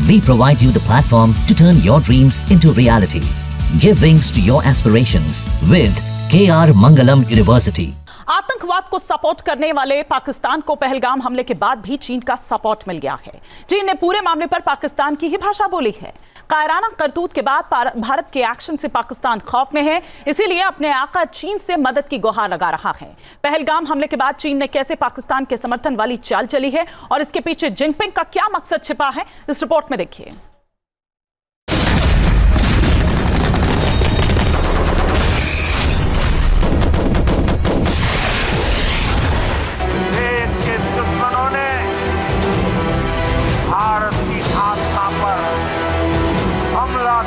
We provide you the platform to turn your dreams into reality. Give wings to your aspirations with KR Mangalam University. आतंकवाद को support करने वाले पाकिस्तान को पहलगाम हमले के बाद भी चीन का सपोर्ट मिल गया है। चीन ने पूरे मामले पर पाकिस्तान की ही भाषा बोली है। कायराना करतूत के बाद भारत के एक्शन से पाकिस्तान खौफ में है, इसीलिए अपने आका चीन से मदद की गुहार लगा रहा है। पहलगाम हमले के बाद चीन ने कैसे पाकिस्तान के समर्थन वाली चाल चली है और इसके पीछे जिनपिंग का क्या मकसद छिपा है, इस रिपोर्ट में देखिए।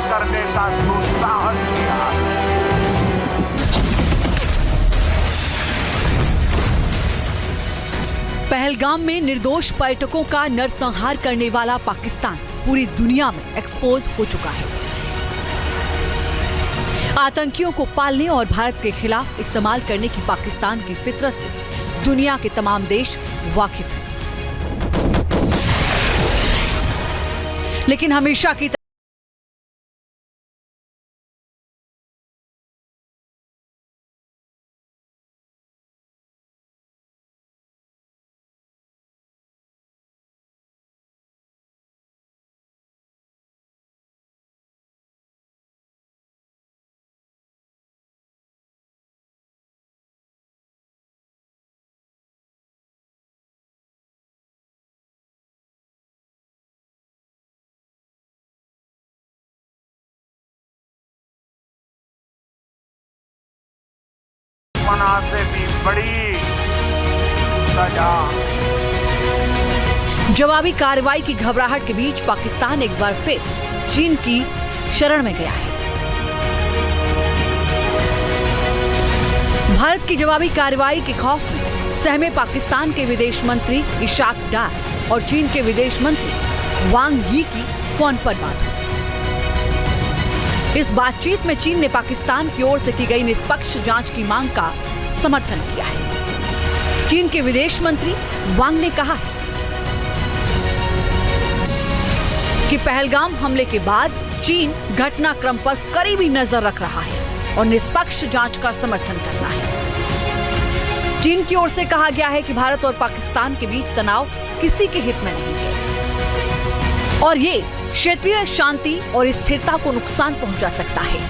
करने का दुस्साहस किया। पहलगाम में निर्दोष पर्यटकों का नरसंहार करने वाला पाकिस्तान पूरी दुनिया में एक्सपोज हो चुका है। आतंकियों को पालने और भारत के खिलाफ इस्तेमाल करने की पाकिस्तान की फितरत से दुनिया के तमाम देश वाकिफ हैं। लेकिन हमेशा की मना से भी बड़ी सजा। जवाबी कार्रवाई की घबराहट के बीच पाकिस्तान एक बार फिर चीन की शरण में गया है। भारत की जवाबी कार्रवाई के खौफ में सहमे पाकिस्तान के विदेश मंत्री इशाक डार और चीन के विदेश मंत्री वांग यी की फोन पर बात हुई। इस बातचीत में चीन ने पाकिस्तान की ओर से की गई निष्पक्ष जांच की मांग का समर्थन किया है। चीन के विदेश मंत्री वांग ने कहा है कि पहलगाम हमले के बाद चीन घटनाक्रम पर करीबी नजर रख रहा है और निष्पक्ष जांच का समर्थन करना है। चीन की ओर से कहा गया है कि भारत और पाकिस्तान के बीच तनाव किसी के हित में नहीं है और ये क्षेत्रीय शांति और स्थिरता को नुकसान पहुंचा सकता है।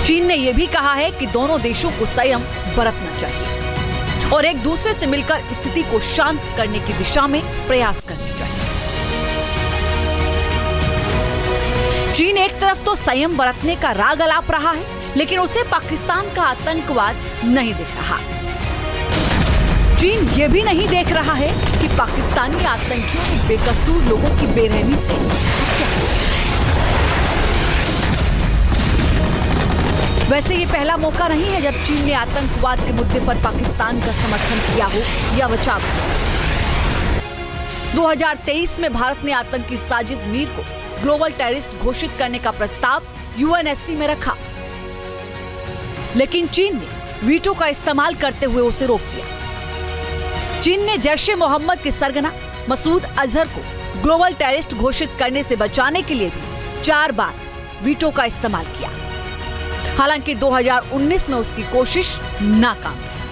चीन ने यह भी कहा है कि दोनों देशों को संयम बरतना चाहिए और एक दूसरे से मिलकर स्थिति को शांत करने की दिशा में प्रयास करने चाहिए। चीन एक तरफ तो संयम बरतने का राग अलाप रहा है, लेकिन उसे पाकिस्तान का आतंकवाद नहीं दिख रहा। चीन ये भी नहीं देख रहा है कि पाकिस्तानी आतंकियों ने बेकसूर लोगों की बेरहमी से हत्या की। वैसे ये पहला मौका नहीं है जब चीन ने आतंकवाद के मुद्दे पर पाकिस्तान का समर्थन किया हो या बचाव किया। 2023 में भारत ने आतंकी साजिद मीर को ग्लोबल टेररिस्ट घोषित करने का प्रस्ताव यूएनएससी में रखा, लेकिन चीन ने वीटो का इस्तेमाल करते हुए उसे रोक दिया। चीन ने जैश-ए मोहम्मद के सरगना मसूद अजहर को ग्लोबल टेररिस्ट घोषित करने से बचाने के लिए भी 4 बार वीटो का इस्तेमाल किया। हालांकि 2019 में उसकी कोशिश नाकाम रही।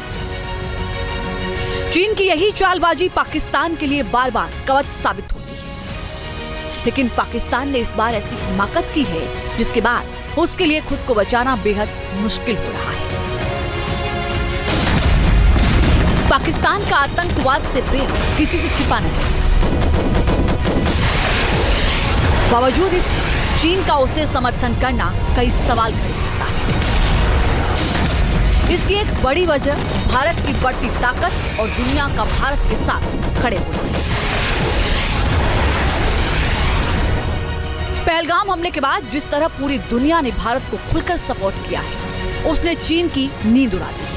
चीन की यही चालबाजी पाकिस्तान के लिए बार बार कवच साबित होती है, लेकिन पाकिस्तान ने इस बार ऐसी हिमाकत की है जिसके बाद उसके लिए खुद को बचाना बेहद मुश्किल हो रहा है। पाकिस्तान का आतंकवाद से प्रेम किसी से छिपा नहीं। बावजूद इसके चीन का उसे समर्थन करना कई सवाल खड़े करता है। इसकी एक बड़ी वजह भारत की बढ़ती ताकत और दुनिया का भारत के साथ खड़े होना है। पहलगाम हमले के बाद जिस तरह पूरी दुनिया ने भारत को खुलकर सपोर्ट किया है, उसने चीन की नींद उड़ा दी है।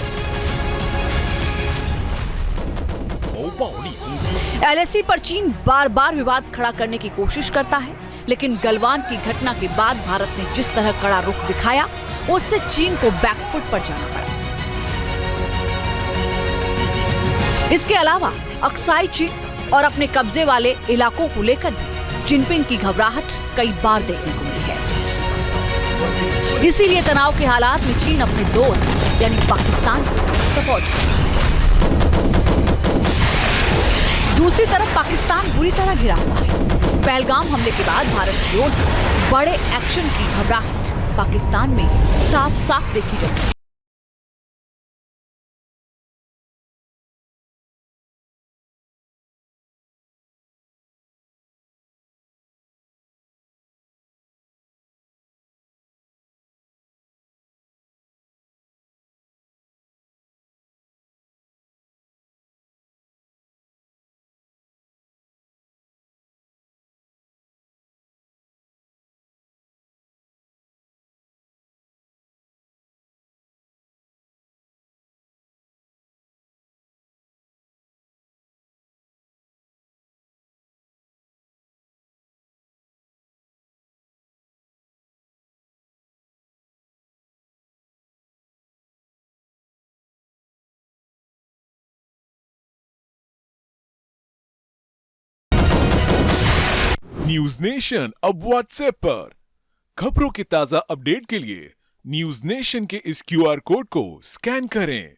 एलएसी पर चीन बार बार विवाद खड़ा करने की कोशिश करता है, लेकिन गलवान की घटना के बाद भारत ने जिस तरह कड़ा रुख दिखाया, उससे चीन को बैकफुट पर जाना पड़ा। इसके अलावा अक्साई चीन और अपने कब्जे वाले इलाकों को लेकर भी जिनपिंग की घबराहट कई बार देखने को मिली है। इसीलिए तनाव के हालात में चीन अपने दोस्त यानी पाकिस्तान को सपोर्ट करता है। दूसरी तरफ पाकिस्तान बुरी तरह घिरा हुआ है। पहलगाम हमले के बाद भारत की ओर से बड़े एक्शन की घबराहट पाकिस्तान में साफ साफ देखी जा सकती है। न्यूज नेशन अब व्हाट्सएप पर खबरों के ताजा अपडेट के लिए न्यूज नेशन के इस क्यूआर कोड को स्कैन करें।